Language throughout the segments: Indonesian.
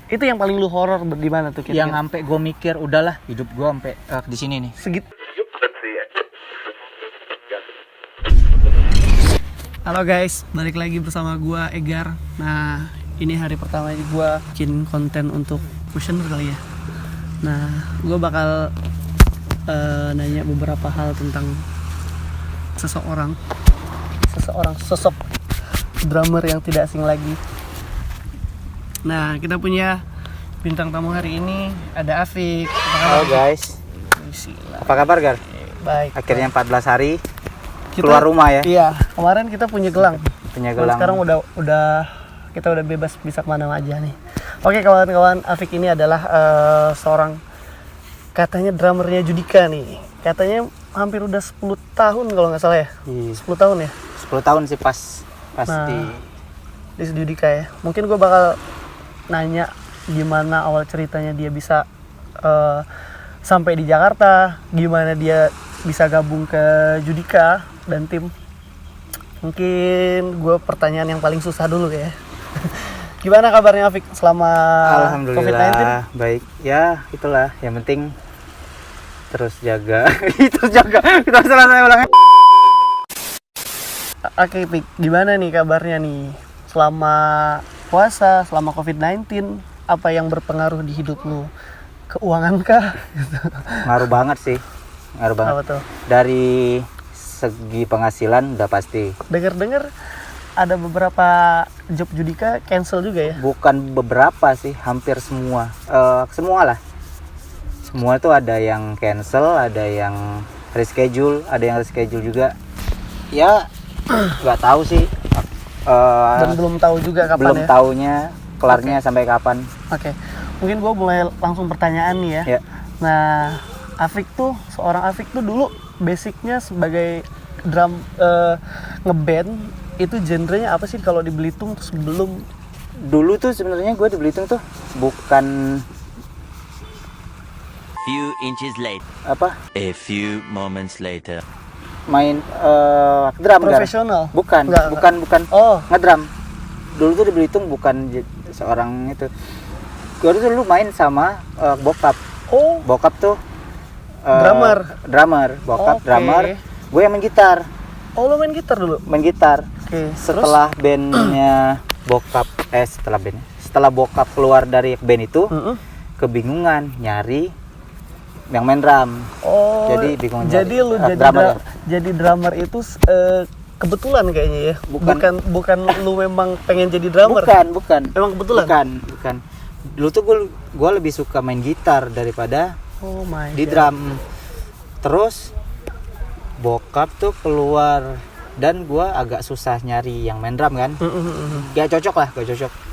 Itu yang paling lu horor di mana tuh kira-kira? Yang sampai gue mikir udahlah hidup gue sampai di sini nih. Halo guys, balik lagi bersama gua Egar. Nah, ini hari pertama ini gua bikin konten untuk questioner kali ya. Nah, gua bakal nanya beberapa hal tentang sosok drummer yang tidak asing lagi. Nah, kita punya bintang tamu hari ini, ada Afik. Halo guys. Apa kabar Gar? Baik. Akhirnya 14 hari keluar rumah ya. Iya, kemarin kita punya gelang. Gelang. Sekarang kita udah bebas bisa kemana aja nih. Oke kawan-kawan, Afik ini adalah seorang katanya drummernya Judika nih. Katanya hampir udah 10 tahun kalau nggak salah ya. 10 tahun ya. 10 tahun sih pas di Judika ya. Mungkin gue bakal nanya gimana awal ceritanya dia bisa sampai di Jakarta, gimana dia bisa gabung ke Judika dan tim. Mungkin gue pertanyaan yang paling susah dulu ya. Gimana kabarnya Afik selama Alhamdulillah COVID-19? baik. Ya, itulah yang penting terus jaga. Kita selesai ulangnya. Oke, Fik, gimana nih kabarnya nih selama puasa, selama COVID-19? Apa yang berpengaruh di hidup lu? Keuangan kah? Ngaruh banget sih. Ngaruh banget. Apa tuh? Dari segi penghasilan udah pasti. Dengar-dengar ada beberapa job Judika cancel juga ya? Bukan beberapa sih, hampir semua. Semua lah. Semua tuh ada yang cancel, ada yang reschedule, ada yang reschedule juga. Ya, nggak tahu sih. Dan belum tahu juga kapan belum ya? taunya kelarnya sampai kapan. Oke. Mungkin gue mulai langsung pertanyaan nih ya. Ya. Nah, seorang Afik tuh dulu basicnya sebagai drum ngeband itu genrenya apa sih kalau di Belitung tuh sebelum? Dulu tuh sebenarnya gue di Belitung tuh bukan Few inches later. apa A few moments later. main drum Gar. Profesional? Bukan. Oh. Ngedrum. Dulu tuh di Belitung bukan seorang itu. Gue tuh dulu main sama bokap. Oh. Bokap tuh drummer, bokap Oke. drummer. Gue yang main gitar. Oh, lo main gitar dulu? Main gitar. Oke. Setelah bandnya bokap setelah bokap keluar dari band itu, kebingungan nyari yang main drum. Oh. Jadi bingung. Jadi lu jadi drummer itu kebetulan kayaknya ya. Bukan lu memang pengen jadi drummer. Bukan. Memang kebetulan. Bukan. Dulu tuh gue lebih suka main gitar daripada di drum. Terus bokap tuh keluar dan gue agak susah nyari yang main drum kan. Gak cocok.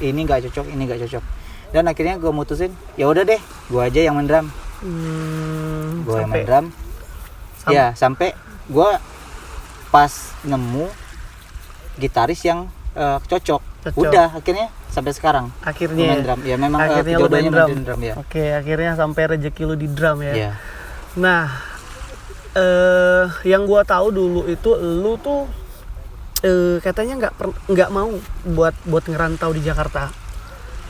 Ini gak cocok. Dan akhirnya gue mutusin, ya udah deh, gue aja yang main drum. Gue yang main drum. Ya sampai gue pas nemu gitaris yang cocok. Udah akhirnya sampai sekarang. Akhirnya main drum. Ya memang akhirnya lu main drum ya. Oke, akhirnya sampai rezeki lu di drum ya. Iya. Nah, yang gua tahu dulu itu lu tuh katanya nggak mau buat ngerantau di Jakarta,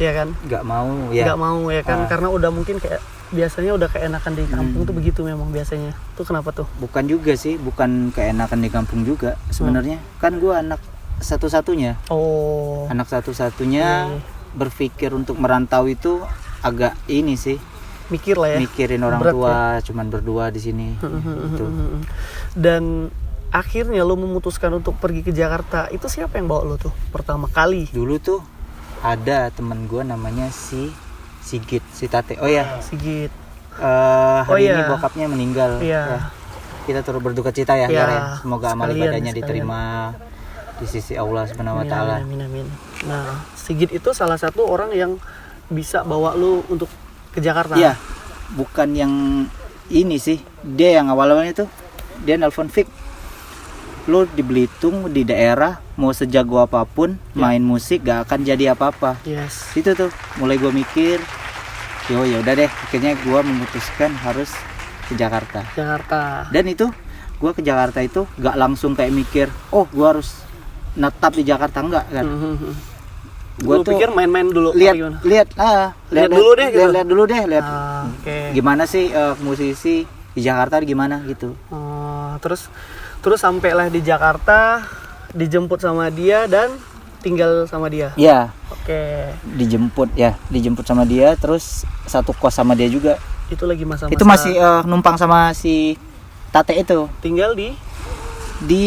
ya kan? Nggak mau ya kan? Karena udah mungkin kayak biasanya udah keenakan di kampung tuh begitu memang biasanya. Tuh kenapa tuh? Bukan juga sih, bukan keenakan di kampung juga sebenarnya. Kan gua anak satu-satunya. Oh. Anak satu-satunya berpikir untuk merantau itu agak ini sih. Mikir lah ya. Mikirin orang berat tua, ya? cuman berdua di sini. Gitu. Dan akhirnya lu memutuskan untuk pergi ke Jakarta. Itu siapa yang bawa lu tuh pertama kali? Dulu tuh ada teman gua namanya Sigit, si Tate. Oh ya. Sigit. Hari ini bokapnya meninggal. Iya. Ya. Kita turut berduka cita ya, Iya. Gar, ya. Semoga amal ibadahnya Sekalian. diterima di sisi Allah Subhanahu wa taala. Amin. Nah, Sigit itu salah satu orang yang bisa bawa lu untuk ke Jakarta. Iya. Bukan yang ini sih. Dia yang awal-awalnya tuh dia nelpon Fik. Lu di Belitung di daerah mau sejago apapun main musik gak akan jadi apa-apa. Yes. Itu tuh mulai gue mikir, ya udah deh, akhirnya gue memutuskan harus ke Jakarta. Dan itu gue ke Jakarta itu gak langsung kayak mikir, oh gue harus netap di Jakarta, enggak kan. Gua lu tuh pikir main-main dulu. lihat apa gimana? lihat dulu deh gitu. lihat dulu deh Oke. gimana sih musisi di Jakarta gimana gitu. Terus sampailah di Jakarta, dijemput sama dia dan tinggal sama dia. Ya, Oke. dijemput sama dia, terus satu kos sama dia juga. Itu lagi masa-masa. Itu masih numpang sama si Tate itu tinggal di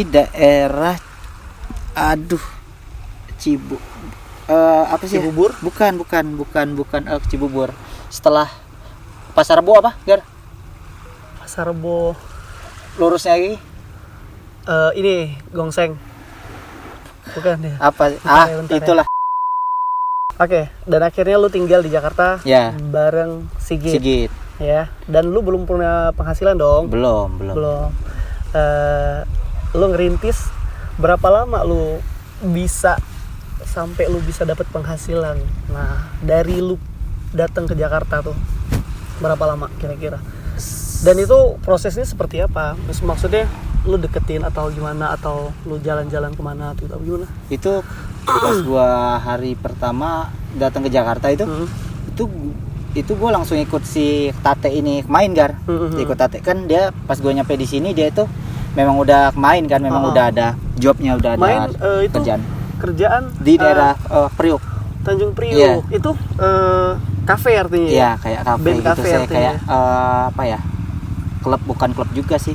daerah apa sih? Cibubur? Bukan Cibubur. Setelah Pasar Rebo apa, Gar? Pasar Rebo. Lurusnya lagi. Ini Gongseng. Bukan ya? Apa? Bentar ya. Itulah. Oke, dan akhirnya lu tinggal di Jakarta Ya. bareng Sigit. Ya. Dan lu belum punya penghasilan dong? Belum. Lu ngerintis berapa lama lu bisa sampai lu bisa dapat penghasilan? Nah, dari lu datang ke Jakarta tuh berapa lama kira-kira? Dan itu prosesnya seperti apa? Terus maksudnya lu deketin atau gimana, atau lu jalan-jalan kemana atau gimana? Itu pas gua hari pertama datang ke Jakarta itu gua langsung ikut si Tate ini main, Gar. Ikut Tate kan dia pas gua nyampe di sini dia itu memang udah main kan, memang udah ada jobnya, udah ada main, itu kerjaan di daerah Priuk, Tanjung Priuk. Iya. Itu kafe artinya. Iya, kayak kafe Band gitu cafe sih, artinya. kayak apa ya? Bukan klub juga sih.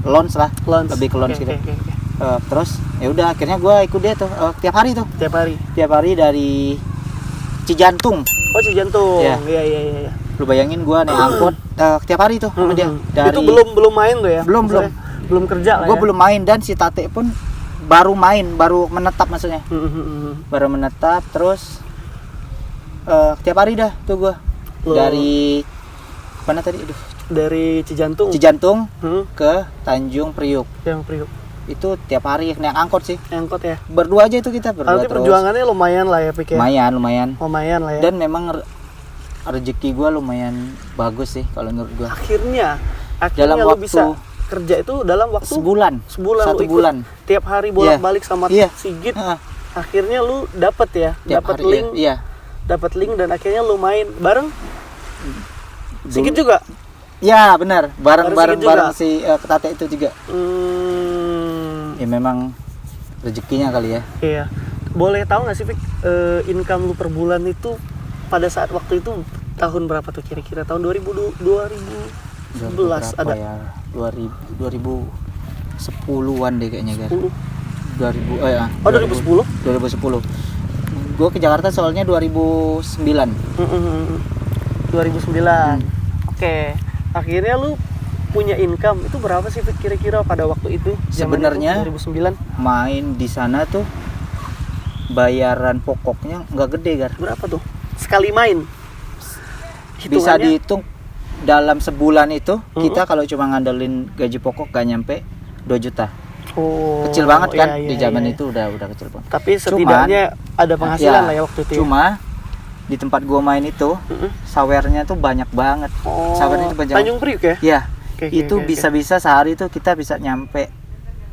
Lounge lah, Lounge. lebih ke lounge Oke, gitu. oke. Terus ya udah akhirnya gue ikut dia tuh tiap hari dari Cijantung. Oh, Cijantung. Iya. Iya. Lu bayangin gue naik angkot tiap hari tuh sama dia. Itu belum main tuh ya? Belum. Maksudnya belum kerja lah. Gue ya? belum main, dan si Tate pun baru menetap maksudnya. Baru menetap, terus tiap hari dah tuh gue dari mana tadi? Dari Cijantung ke Tanjung Priuk. Yang Priuk. Itu tiap hari naik angkot sih. Angkot ya. Berdua aja itu kita berdua. Berarti terus. perjuangannya lumayan lah ya, Pik ya. Lumayan lah ya. Dan memang rezeki gue lumayan bagus sih kalau menurut gue. Akhirnya dalam lu waktu bisa kerja itu dalam waktu sebulan. Satu bulan. Tiap hari bolak-balik sama Sigit. Akhirnya lu dapet ya, dapat link. Iya. Dapat link dan akhirnya lu main bareng Sigit juga. Ya benar, bareng si Tate itu juga. Ya memang rezekinya kali ya. Iya. Boleh tahu nggak sih, Fik, income lu per bulan itu pada saat waktu itu tahun berapa tuh kira-kira? Tahun 2011 ada ya? 2010-an deh kayaknya, Gar. 10. 2010. Gue ke Jakarta soalnya 2009. 2009. Oke. Akhirnya lu punya income itu berapa sih, Fik, kira-kira pada waktu itu? Sebenarnya 2009 main di sana tuh bayaran pokoknya nggak gede, Gar. berapa tuh sekali main? Bisa Hitungannya? dihitung dalam sebulan itu kita kalau cuma ngandelin gaji pokok gak nyampe 2 juta. Kecil banget kan, di zaman itu udah kecil banget. Tapi setidaknya ada penghasilan lah ya waktu itu. Cuma di tempat gua main itu sawernya tuh banyak banget. Sawernya itu banyak. Tanjung Priuk ya? Iya. Oke. Bisa-bisa sehari itu kita bisa nyampe,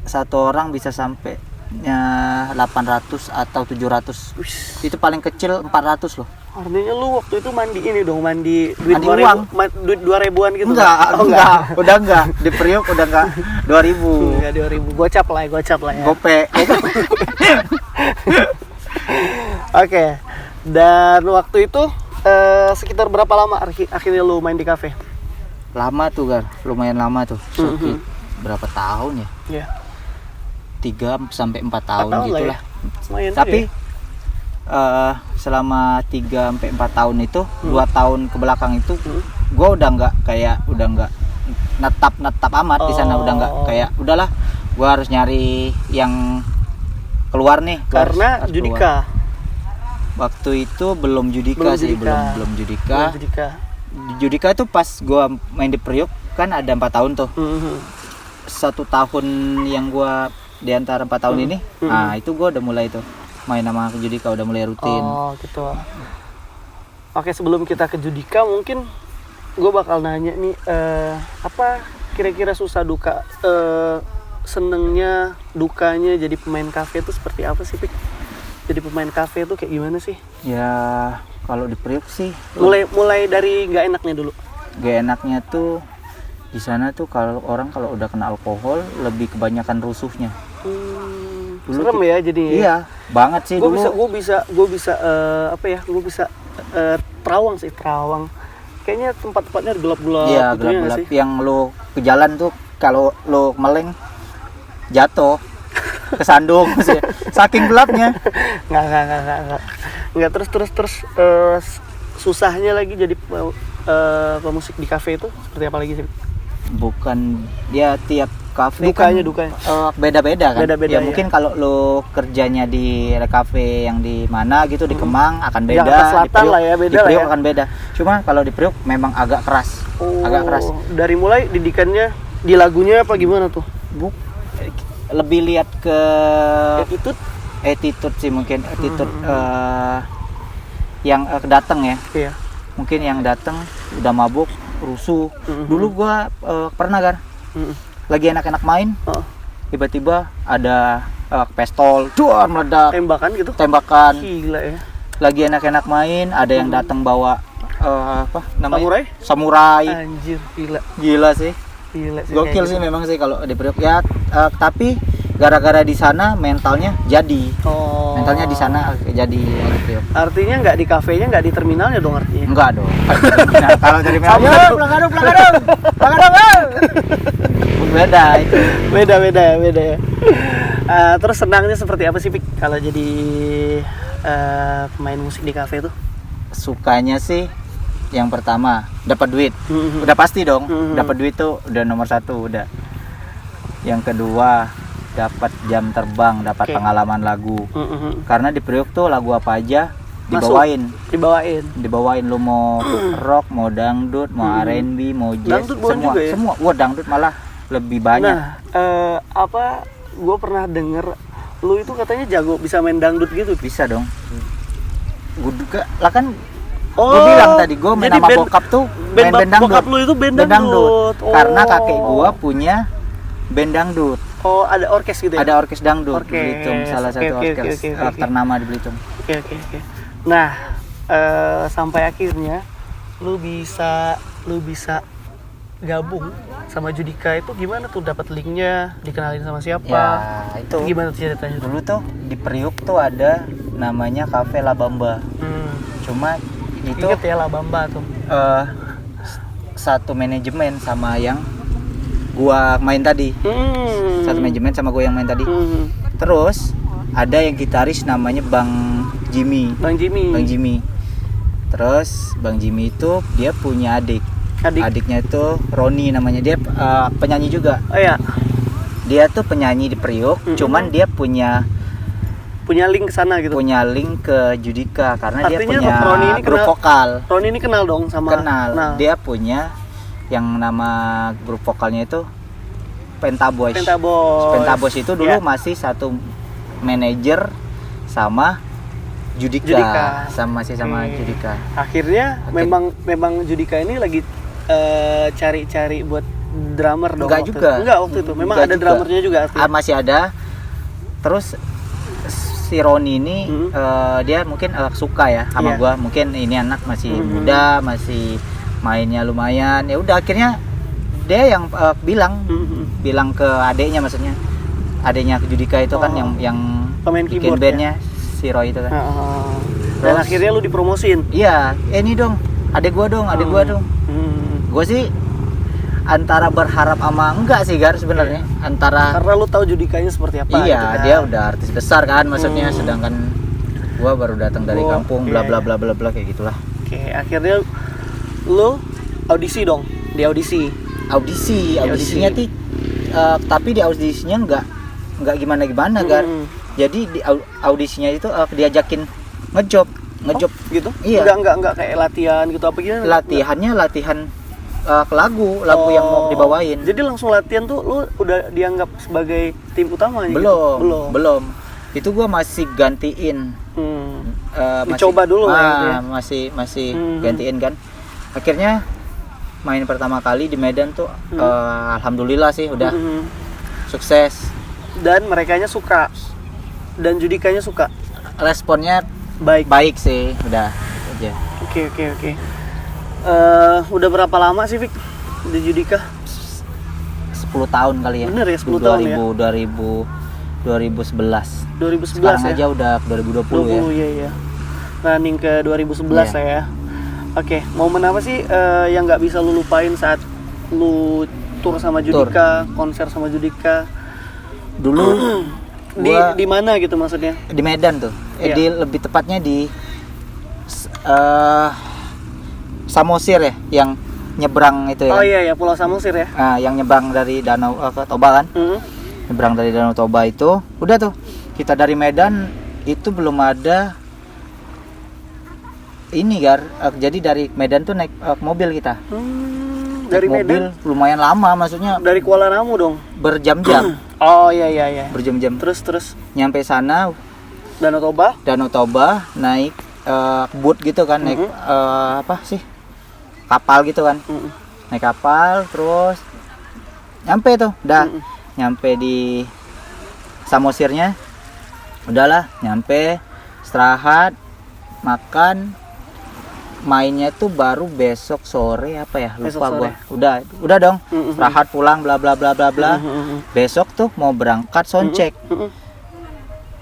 satu orang bisa sampai 800 atau 700. Itu paling kecil 400 loh. Artinya lu waktu itu mandi ini dong, mandi duit Mandi uang. Duit 2.000-an gitu. Enggak. Udah enggak. Di Priuk udah enggak 2000. Enggak 2.000. Gocap lah ya. Gope. Oke. Dan waktu itu sekitar berapa lama akhirnya lu main di kafe? Lama tuh, Gar. Lumayan lama tuh. Berapa tahun ya? Iya. 3 sampai 4 tahun gitulah. Lumayan. Tapi selama 3 sampai 4 tahun itu, 2 tahun ke belakang itu gua udah nggak netap amat di sana, udah nggak kayak udahlah gua harus nyari yang keluar nih. Karena harus Judika. Keluar. Waktu itu belum Judika. Belum Judika. Di Judika itu pas gua main di Priuk kan ada 4 tahun tuh. 1 tahun yang gua di antara 4 tahun ini, nah itu gua udah mulai tuh main sama Judika, udah mulai rutin. Oh gitu. Oke, sebelum kita ke Judika mungkin gue bakal nanya nih, apa kira-kira susah duka, senengnya dukanya jadi pemain kafe itu seperti apa sih, Pik? jadi pemain kafe itu kayak gimana sih? Ya kalau di Priok sih Mulai dari nggak enaknya dulu. gak enaknya tuh di sana tuh kalau udah kena alkohol lebih kebanyakan rusuhnya. Dulu Serem ya jadi. Iya, banget sih Gue dulu. bisa terawang sih, terawang. Kayaknya tempat-tempatnya gelap-gelap. Iya, gitu ya nggak gelap-gelap. sih? Yang lo ke jalan tuh kalau lo meleng jatuh kesandung sih. Saking gelapnya. Nggak terus susahnya lagi jadi pemusik di kafe itu seperti apa lagi sih? Bukan dia tiap kafe Dukanya. beda-beda kan. Beda-beda, Ya, ya. mungkin kalau lo kerjanya di kafe yang di mana gitu di Kemang akan beda. Jakarta Selatan Di Priok- lah ya, beda di lah Priok ya. akan beda. Cuma kalau di Priok memang agak keras. Agak keras. Dari mulai didikannya di lagunya apa gimana tuh? Lebih lihat ke Attitude? sih mungkin yang datang ya. Iya. Mungkin yang datang udah mabuk, rusuh. Dulu gua pernah kan lagi enak-enak main, Oh. tiba-tiba ada pistol, duar meledak, Tembakan gitu? tembakan. Gila ya. Lagi enak-enak main, ada yang datang bawa apa namanya? Samurai? Samurai. Anjir, gila. Gila sih. Gila sih. Gokil kayak sih gitu. memang sih kalau di Priok ya, tapi gara-gara di sana mentalnya jadi. Oh. Mentalnya di sana jadi di Priok. Artinya nggak di kafenya, nggak di terminalnya dong artinya. Enggak dong. Nah, kalau dari Sama. Melbourne, pelanggadung. Beda itu. Beda ya. Terus senangnya seperti apa sih Pik kalau jadi pemain musik di kafe itu? Sukanya sih yang pertama dapat duit. Mhm. Udah pasti dong. Mhm. Dapat duit tuh udah nomor satu udah. Yang kedua dapat jam terbang, dapat Oke. pengalaman lagu. Mhm. Karena di Priok tuh lagu apa aja Masuk. dibawain. Dibawain. Lu mau rock, mau dangdut, mau R&B, mau jazz, Dangdut boleh semua. juga ya? Semua. Wah, dangdut malah lebih banyak. Nah, gue pernah denger lu itu katanya jago bisa main dangdut gitu. Bisa dong. Gue juga lah kan. Oh, Gue bilang tadi gue main jadi sama band- bokap tuh band main band dangdut. bokap lu itu band dangdut. Oh. Karena kakek gue punya band dangdut. Oh, ada orkes gitu ya? Ada orkes dangdut Orkes. di Belitung, salah Oke, satu oke, orkes oke. ternama di Belitung. Oke. Nah, sampai akhirnya lu bisa gabung sama Judika itu gimana tuh, dapat linknya, dikenalin sama siapa? Ya itu. Gimana tuh ceritanya? Dulu tuh di Priuk tuh ada namanya Cafe La Bamba. Cuma itu Ingat ya lah Bamba tuh. satu manajemen sama yang gua main tadi. Satu manajemen sama gua yang main tadi. Terus ada yang gitaris namanya Bang Jimmy. Bang Jimmy. Terus Bang Jimmy itu dia punya adik. Adik. Adiknya itu Roni namanya. Dia penyanyi juga. Oh ya, Dia tuh penyanyi di Priok, cuman dia punya link ke sana gitu. punya link ke Judika karena dia Artinya punya Roni ini grup kenal- vokal. Roni ini kenal dong sama. Kenal. Nah, Dia punya yang nama grup vokalnya itu Pentaboys. Pentaboys itu dulu Ya. masih satu manajer sama Judika. sama Oke. Judika. Akhirnya Oke. memang Judika ini lagi cari-cari buat drummer dong. Enggak waktu juga. itu. Enggak, waktu itu. Memang Enggak ada juga. drummernya juga artinya. Masih ada. Terus si Roni ini dia mungkin suka ya sama Iya. gua. Mungkin ini anak masih Mhm. muda, masih mainnya lumayan. Ya udah akhirnya dia yang bilang ke adeknya, maksudnya adeknya Judika itu kan Oh. yang Pemain bikin keyboard bandnya si Roy itu kan. Dan Terus- akhirnya lu dipromosin. Iya, ini dong, adek gua dong. Gua sih antara berharap sama enggak sih Gar sebenarnya. Antara Karena lu tahu Judikanya seperti apa. iya, gitu kan. dia udah artis besar kan maksudnya, sedangkan gua baru datang dari Oh, kampung, bla bla bla bla bla kayak gitulah. Oke, akhirnya lu audisi dong, di audisi. Audisinya tapi di audisinya enggak gimana Gar. Jadi di audisinya itu diajakin ngejob Gitu? Iya. Enggak kayak latihan gitu apa gimana? latihan ke lagu yang mau dibawain. Jadi langsung latihan tuh lu udah dianggap sebagai tim utamanya gitu? Belum. Itu gua masih gantiin. Dicoba dulu ya, masih gantiin kan. Akhirnya main pertama kali di Medan tuh alhamdulillah sih udah sukses. Dan merekanya suka. Dan Judikanya suka. responnya Baik. baik sih, udah aja. Oke. Udah berapa lama sih Vic di Judika? 10 tahun kali ya. Bener ya, 10 tahun ya? 2011. 2011 Sekarang ya? aja udah 2020 ya. 20 iya. Running ke 2011 Iya. ya. Oke, momen apa sih yang nggak bisa lu lupain saat lu tour sama Judika, konser sama Judika? Dulu Di mana gitu maksudnya? di Medan tuh. Iya. Lebih tepatnya di Samosir ya, yang nyebrang itu ya. Oh iya ya, Pulau Samosir ya. Yang nyebrang dari Danau ke Toba kan. Mm. Nyebrang dari Danau Toba itu, udah tuh. Kita dari Medan itu belum ada ini jadi dari Medan tuh naik mobil kita. Dari Naik mobil Medan? lumayan lama, maksudnya Dari Kuala Namu dong. berjam-jam. Oh iya. Berjam-jam. Terus Nyampe sana Danau Toba? Danau Toba naik boat gitu kan, naik apa sih? Kapal gitu kan. Naik kapal terus nyampe tuh, nyampe di Samosirnya. Udahlah, nyampe istirahat, makan, mainnya tuh baru besok sore apa ya, lupa gua. Udah dong, istirahat pulang bla bla bla bla bla. Besok tuh mau berangkat soundcheck.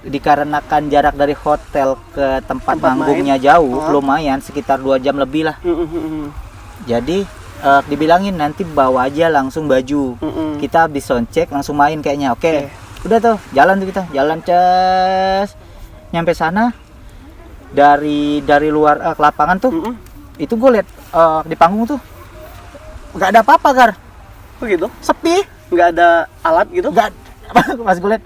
Dikarenakan jarak dari hotel ke tempat manggungnya jauh, lumayan sekitar 2 jam lebih lah. Jadi dibilangin nanti bawa aja langsung baju. Kita habis soundcheck langsung main kayaknya. Oke. Udah tuh, jalan tuh kita. Jalan ces. Nyampe sana dari luar ke lapangan tuh. Itu gue liat di panggung tuh nggak ada apa-apa, Gar. Begitu? Sepi. Nggak ada alat gitu? Nggak. Pas gue liat,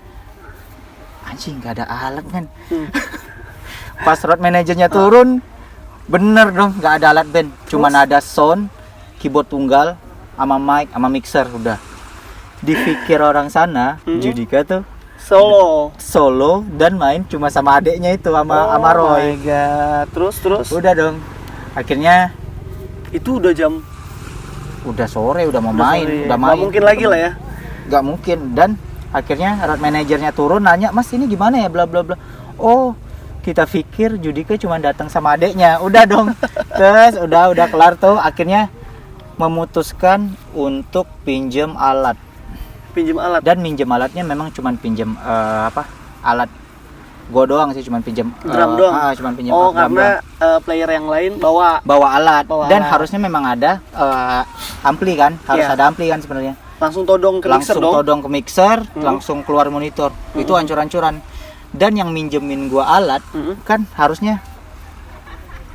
anjing nggak ada alat kan. Pas road manajernya turun, bener dong nggak ada alat band, cuman ada sound, keyboard tunggal, sama mic, sama mixer, udah. Dipikir orang sana, Judika tuh solo dan main cuma sama adeknya itu, sama Roy. Oh my god. Terus? Udah dong. Akhirnya Itu udah jam. udah sore, udah mau main, sore. udah main. Nggak mungkin lagi lah ya. Nggak mungkin. Dan akhirnya road manajernya turun nanya, "Mas, ini gimana ya?" bla bla bla. Oh, kita pikir Judika cuma datang sama adeknya. Udah dong. Terus udah kelar tuh. Akhirnya memutuskan untuk pinjem alat. Dan minjem alatnya memang cuma pinjem alat gua doang sih, cuma pinjem drum doang. Cuman pinjem oh, drum karena player yang lain bawa alat. Dan alat. harusnya memang ada ampli kan, harus Iya. ada ampli kan sebenarnya. Langsung todong ke mixer Langsung dong. todong ke mixer, langsung keluar monitor. Itu hancur-hancuran. Dan yang minjemin gua alat kan harusnya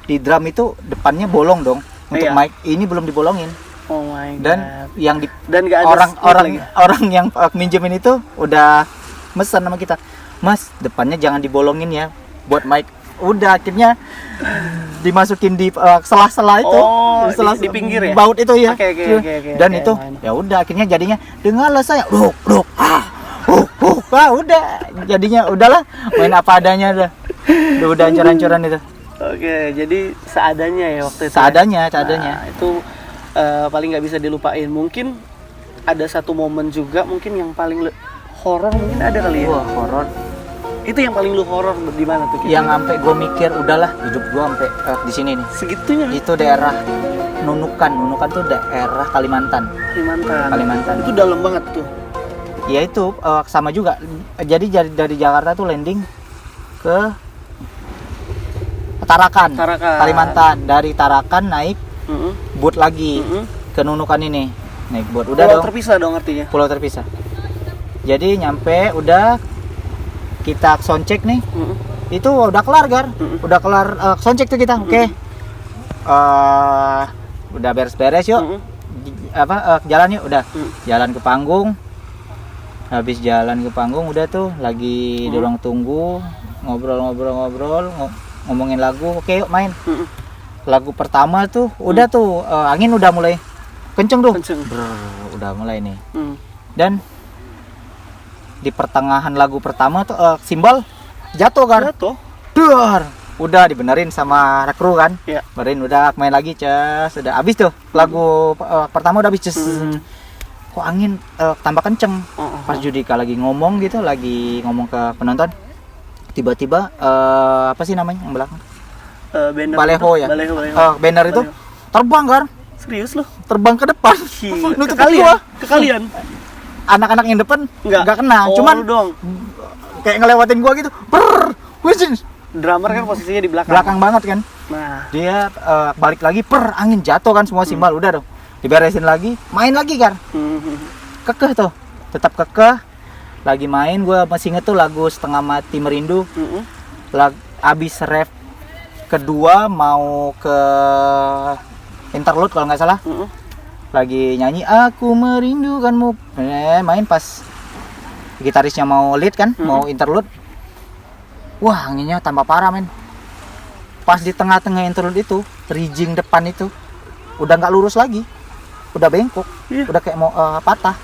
di drum itu depannya bolong dong. Untuk Iya. mic ini belum dibolongin. Oh my god. Dan yang Dan nggak ada orang yang minjemin itu udah mesen sama kita, "Mas, depannya jangan dibolongin ya buat mic." Udah, akhirnya dimasukin di sela-sela itu. Oh, di pinggir ya? Baut itu ya. Oke. Dan itu ya udah, akhirnya jadinya dengarlah saya udah jadinya udahlah, main apa adanya udah hancur-hancuran itu. Oke, jadi seadanya ya waktu itu. Seadanya. Nah, itu paling nggak bisa dilupain. Mungkin ada satu momen juga mungkin yang paling horor, mungkin ada kali ya. Wah, horor. Itu yang paling lu horor di mana tuh? Yang sampai gue mikir udahlah hidup gue sampai di sini nih. Segitunya. Itu daerah Nunukan tuh daerah Kalimantan. Itu dalam banget tuh. Ya itu sama juga. Jadi dari Jakarta tuh landing ke Tarakan. Kalimantan. Dari Tarakan naik boat lagi ke Nunukan ini. Naik boat. Udah Pulau dong. terpisah dong artinya. Pulau terpisah. Jadi nyampe udah kita soundcheck nih. Itu udah kelar, Gar. Udah kelar soundcheck tuh kita. Oke. Udah beres-beres yuk. Jalan yuk, udah. Jalan ke panggung. Habis jalan ke panggung udah tuh lagi di ruang tunggu, ngobrol, ngomongin lagu. Oke, yuk main. Lagu pertama tuh udah tuh angin udah mulai kenceng tuh. Udah mulai nih. Dan di pertengahan lagu pertama tuh simbol jatuh, Gar. Duar. Udah dibenerin sama kru kan. Iya. Benerin, udah main lagi, ces. Udah habis tuh lagu pertama udah habis, ces. Kok angin tambah kenceng. Pas Judika lagi ngomong gitu, lagi ngomong ke penonton, tiba-tiba apa sih namanya yang belakang? Banner Baleho itu, ya. Baleho. Banner itu Baleho. terbang kan? Serius lo? Terbang ke depan. Nutup gua. Ke kalian? Anak-anak yang depan nggak kena, Oh, cuman lu dong. kayak ngelewatin gua gitu. Brrr, wisin. Drummer kan posisinya di belakang. Belakang banget kan. Nah, Dia balik lagi, angin jatuh kan semua simbal, udah dong. Diberesin lagi, main lagi kan. Kekeh tuh, tetap kekeh. Lagi main, gua masih inget tuh lagu Setengah Mati Merindu. Abis ref kedua mau ke interlude kalau nggak salah. Lagi nyanyi Aku Merindukanmu, main pas gitarisnya mau lead kan, mau interlude. Wah, anginnya tambah parah men. Pas di tengah-tengah interlude itu, rigging depan itu udah nggak lurus lagi, udah bengkok, udah kayak mau patah.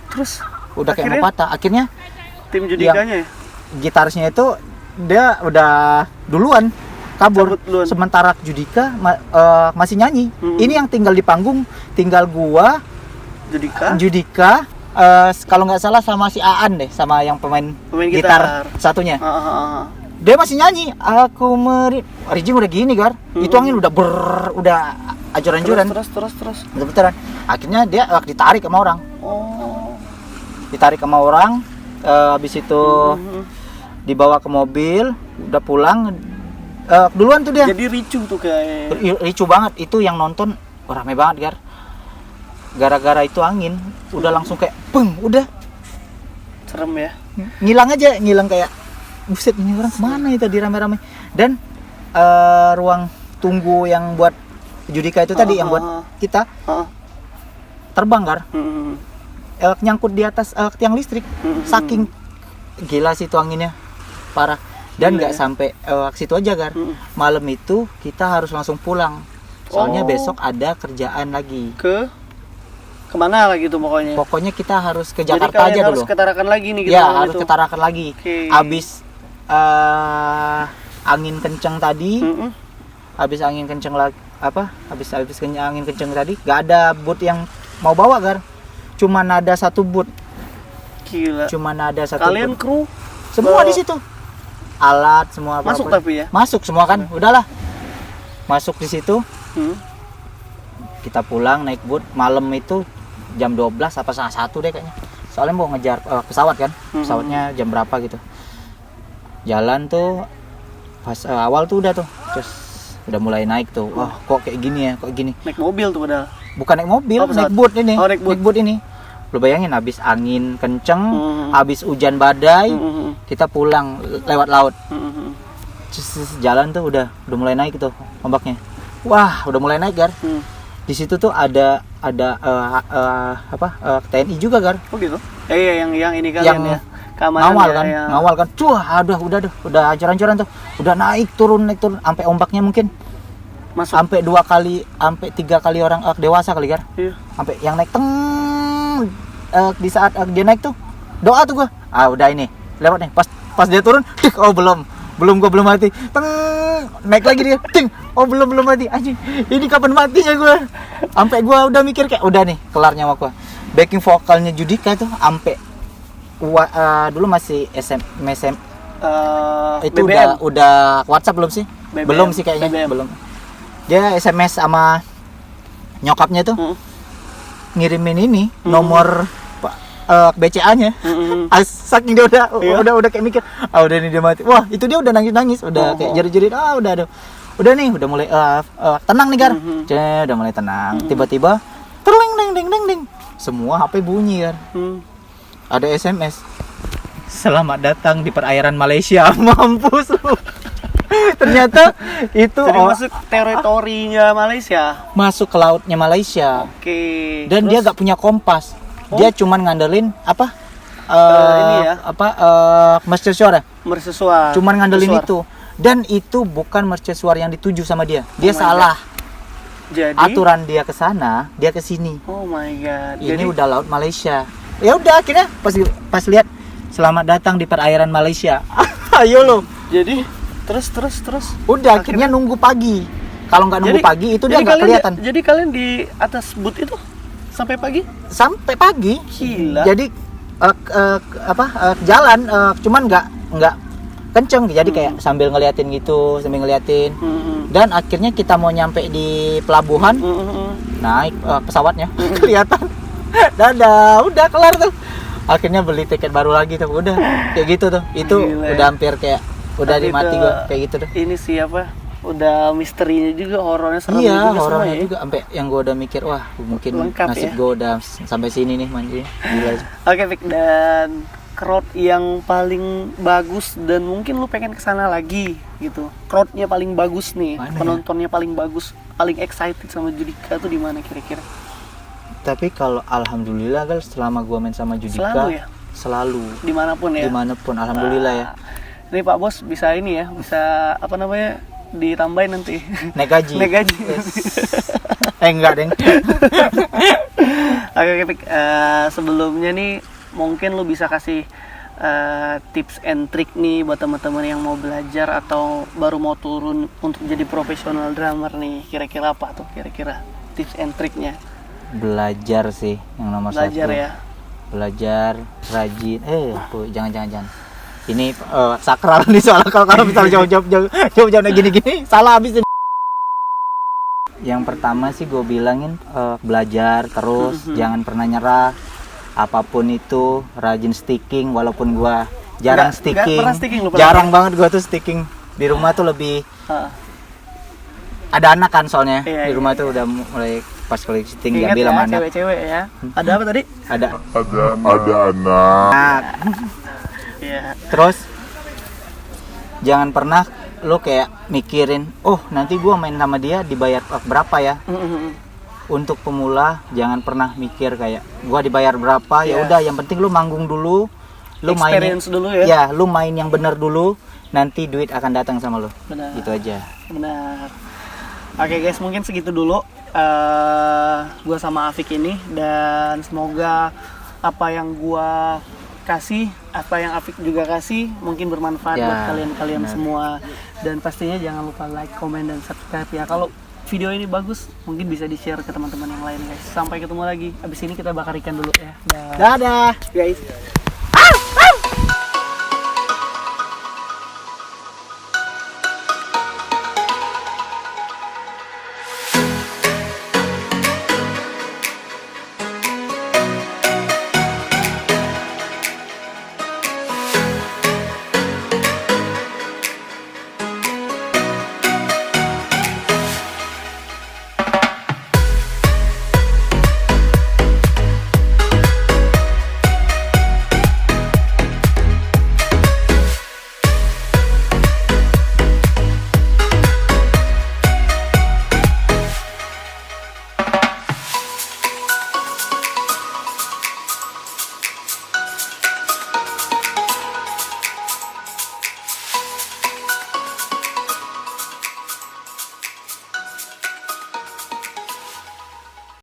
terus Udah kayak mau patah. Akhirnya tim judikanya ya? gitarisnya itu dia udah duluan kabur. Cabut duluan. Sementara Judika masih nyanyi. Ini yang tinggal di panggung, tinggal gua, Judika, kalau nggak salah sama si Aan deh, sama yang pemain gitar satunya. Dia masih nyanyi. Aku Rijing udah gini gar. Itu angin udah udah ancur-ancuran. Terus. Betul-betulan. Akhirnya dia ditarik sama orang. Oh. Ditarik sama orang. Habis itu dibawa ke mobil, udah pulang. Duluan tuh dia. Jadi ricu tuh kayak. Ricu banget. Itu yang nonton rame banget gar. Gara-gara itu angin, udah langsung kayak beng, udah Serem ya. ngilang kayak buset, ini orang kemana itu tadi rame-rame. Dan ruang tunggu yang buat Judika itu tadi yang buat kita terbang gar. Nyangkut di atas tiang listrik. Saking gila sih itu anginnya, parah. Dan nggak sampai situ aja gar. Malam itu kita harus langsung pulang, soalnya besok ada kerjaan lagi. Kemana lagi tuh pokoknya? Pokoknya kita harus ke Jakarta. Jadi aja harus dulu. ke Tarakan lagi nih. Ya harus ke Tarakan lagi. Abis angin kenceng tadi, habis angin kenceng lagi habis angin kenceng tadi, gak ada boot yang mau bawa gar, cuman ada satu boot. Gila. Cuman ada satu. Kalian boot. kru Semua di situ, alat semua masuk tapi ya. Masuk semua kan, udahlah masuk di situ. Kita pulang naik boot malam itu jam 12 apa setengah 1 deh kayaknya, soalnya mau ngejar pesawat kan. Pesawatnya jam berapa gitu. Jalan tuh pas awal tuh udah tuh, terus udah mulai naik tuh. Wah, kok kayak gini ya, kok gini. Naik mobil tuh padahal. Bukan naik mobil, naik boot ini. Naik boot ini. Lu bayangin habis angin kenceng, habis hujan badai, kita pulang lewat laut. Terus jalan tuh udah mulai naik tuh ombaknya. Wah, udah mulai naik gar. Di situ tuh ada TNI juga gar. Oh gitu. Yang ini kalian ya. Keamanan ngawal kan. Udah hancur-hancuran tuh. Udah naik turun sampai ombaknya mungkin masuk sampai 3 kali orang dewasa kali gar. Iya. Sampai yang naik di saat dia naik tuh doa tuh gua. Udah ini lewat nih. Pas dia turun, belum mati. Naik lagi dia. Belum mati. Anjing. Ini kapan matinya gua? Sampai gua udah mikir kayak udah nih kelarnya sama gua. Backing vokalnya Judika tuh sampai dulu masih SMS itu BBM. udah WhatsApp belum sih? BBM. Belum sih kayaknya. BBM. Belum. Dia SMS sama nyokapnya tuh. Ngirimin ini nomor BCA-nya. Saking dia udah kayak mikir, udah nih dia mati. Wah, itu dia udah nangis, udah kayak jerit-jerit. Udah nih, udah mulai tenang nih gar. Udah mulai tenang. Tiba-tiba ding. Semua HP bunyi kan. Ada SMS. Selamat datang di perairan Malaysia. Mampus lu. Ternyata itu masuk teritorinya Malaysia. Masuk ke lautnya Malaysia. Oke. Dan dia gak punya kompas. Dia cuman ngandelin mercusuar ya? Mercusuar. Cuman ngandelin itu. Dan itu bukan mercusuar yang dituju sama dia. Dia salah. Jadi aturan dia ke sana, dia ke sini. Oh my god. Ini udah laut Malaysia. Ya udah akhirnya pas lihat selamat datang di perairan Malaysia. Ayo lo. Jadi terus. Udah akhirnya nunggu pagi. Kalau nggak nunggu pagi itu dia nggak kelihatan. Jadi kalian di atas boot itu sampai pagi? Sampai pagi. Gila. Jadi jalan cuman nggak kenceng, jadi kayak sambil ngeliatin gitu, dan akhirnya kita mau nyampe di pelabuhan, naik pesawatnya kelihatan, dadah, udah kelar tuh. Akhirnya beli tiket baru lagi tuh, udah kayak gitu tuh. Itu Gila, udah hampir kayak udah tapi dimati itu, gua kayak gitu tuh. Ini siapa? Udah misterinya juga, horornya serem Iya, juga horornya semua ya. juga sampai yang gua udah mikir, wah mungkin Lengkap nasib ya. gua udah sampai sini nih manji. Gila. Oke, Fik, dan crowd yang paling bagus dan mungkin lu pengen kesana lagi gitu. Crowdnya paling bagus nih, Mana ya? penontonnya paling bagus, paling excited sama Judika tuh di mana kira-kira? Tapi kalau alhamdulillah kan selama gua main sama Judika Selalu ya? selalu Dimanapun ya. dimanapun alhamdulillah ya. Ini Pak Bos bisa ini ya, bisa apa namanya, ditambahin nanti. Naik gaji. Naik gaji. Enggak, Deng. Oke, Fik, sebelumnya nih mungkin lu bisa kasih tips and trick nih buat teman-teman yang mau belajar atau baru mau turun untuk jadi profesional drummer nih. Kira-kira apa tuh kira-kira tips and tricknya? Belajar sih yang nomor Belajar satu. ya. Belajar, rajin. Jangan. Ini sakral nih soalnya kalau misalnya jawab gini-gini salah habis. Yang pertama sih gue bilangin belajar terus, jangan pernah nyerah. Apapun itu, rajin sticking walaupun gue jarang Nggak sticking. pernah sticking lu, pernah Jarang banget gue tuh sticking. Di rumah tuh lebih Heeh. ada anak kan soalnya. Iya, Di rumah iya, tuh udah mulai pas kalau sticking Ingat diambil ya, sama anak. cewek-cewek ya. Ada apa tadi? Ada anak. Iya. Terus jangan pernah lo kayak mikirin, oh nanti gua main sama dia dibayar berapa ya. Untuk pemula jangan pernah mikir kayak gua dibayar berapa, ya Iya. udah yang penting lu manggung dulu, lu mainin Experience dulu ya. ya, lu main yang bener dulu, nanti duit akan datang sama lu. Benar. Gitu aja. Benar. Oke guys, mungkin segitu dulu gua sama Afik ini, dan semoga apa yang gua kasih, apa yang Afik juga kasih mungkin bermanfaat Ya, buat kalian-kalian benar. semua. Dan pastinya jangan lupa like, comment, dan subscribe ya. Kalau video ini bagus, mungkin bisa di-share ke teman-teman yang lain guys. Sampai ketemu lagi. Abis ini kita bakar ikan dulu ya. Dadah. Guys.